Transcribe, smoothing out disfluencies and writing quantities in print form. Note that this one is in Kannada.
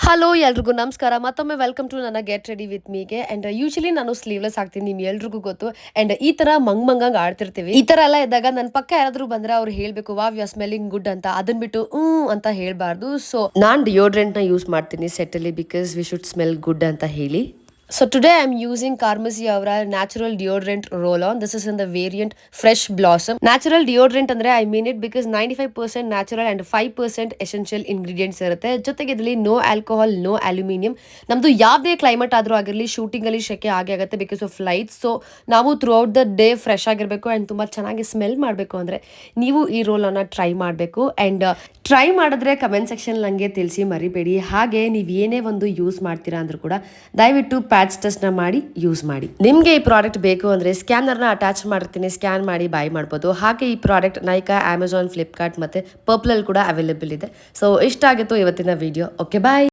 ಹಲೋ ಎಲ್ರಿಗೂ ನಮಸ್ಕಾರ ಮತ್ತೊಮ್ಮೆ ವೆಲ್ಕಮ್ ಟು ನನ್ನ ಗೆಟ್ ರೆಡಿ ವಿತ್ ಮೀಗೆ ಅಂಡ್ ಯೂಶಲಿ ನಾನು ಸ್ಲೀವ್ಲೆಸ್ ಆಗ್ತೀನಿ ನಿಮ್ ಎಲ್ರಿಗೂ ಗೊತ್ತು ಅಂಡ್ ಈ ತರ ಮಂಗಂಗ್ ಆಡ್ತಿರ್ತೀವಿ ಈ ತರ ಎಲ್ಲ ಇದ್ದಾಗ ನನ್ನ ಪಕ್ಕ ಯಾರಾದ್ರೂ ಬಂದ್ರೆ ಅವ್ರು ಹೇಳ್ಬೇಕು ವಾವ್ ಯು ಸ್ಮೆಲ್ಲಿಂಗ್ ಗುಡ್ ಅಂತ ಅದನ್ ಬಿಟ್ಟು ಅಂತ ಹೇಳ್ಬಾರ್ದು ಸೊ ನಾನ್ ಡಿಯೋಡ್ರೆಂಟ್ ನ ಯೂಸ್ ಮಾಡ್ತೀನಿ ಸೆಟ್ ಅಲ್ಲಿ because we should smell good ಅಂತ ಹೇಳಿ. So today I'm using Carmesi Avra natural deodorant roll-on. This is in the variant Fresh Blossom. Natural deodorant andre I mean it because 95% natural and 5% essential ingredients irutte. ಜೊತೆಗೆ ಇದರಲ್ಲಿ ನೋ ಆಲ್ಕೋಹಾಲ್ ನೋ ಅಲ್ಯೂಮಿನಿಯಂ. ನಮ್ದು ಯಾವುದೇ ಕ್ಲೈಮೇಟ್ ಆದ್ರೂ ಆಗಿರಲಿ ಶೂಟಿಂಗ್ ಅಲ್ಲಿ ಶೆಕೆ ಆಗೇ ಆಗುತ್ತೆ ಬಿಕಾಸ್ ಆಫ್ ಲೈಟ್ಸ್. ಸೊ ನಾವು through out the day fresh ಆಗಿರಬೇಕು ಅಂಡ್ ತುಂಬಾ ಚೆನ್ನಾಗಿ ಸ್ಮೆಲ್ ಮಾಡಬೇಕು ಅಂದ್ರೆ ನೀವು ಈ ರೋಲ್ ಅನ್ನ ಟ್ರೈ ಮಾಡಬೇಕು ಅಂಡ್ ಟ್ರೈ ಮಾಡಿದ್ರೆ ಕಮೆಂಟ್ ಸೆಕ್ಷನ್ ನಂಗೆ ತಿಳಿಸಿ ಮರಿಬೇಡಿ. ಹಾಗೆ ನೀವು ಏನೇ ಒಂದು ಯೂಸ್ ಮಾಡ್ತೀರಾ ಅಂದ್ರೂ ಕೂಡ ದಯವಿಟ್ಟು ಪ್ಯಾಚ್ ಟೆಸ್ಟ್ ನ ಮಾಡಿ ಯೂಸ್ ಮಾಡಿ. ನಿಮ್ಗೆ ಈ ಪ್ರಾಡಕ್ಟ್ ಬೇಕು ಅಂದ್ರೆ ಸ್ಕ್ಯಾನರ್ ನ ಅಟ್ಯಾಚ್ ಮಾಡಿರ್ತೀನಿ, ಸ್ಕ್ಯಾನ್ ಮಾಡಿ ಬೈ ಮಾಡಬಹುದು. ಹಾಗೆ ಈ ಪ್ರಾಡಕ್ಟ್ ನೈಕಾ, ಅಮೆಜಾನ್, ಫ್ಲಿಪ್ಕಾರ್ಟ್ ಮತ್ತೆ ಪರ್ಪಲ್ ಅಲ್ಲಿ ಕೂಡ ಅವೈಲೇಬಲ್ ಇದೆ. ಸೊ ಇಷ್ಟ ಆಗಿತ್ತು ಇವತ್ತಿನ ವಿಡಿಯೋ. Okay bye.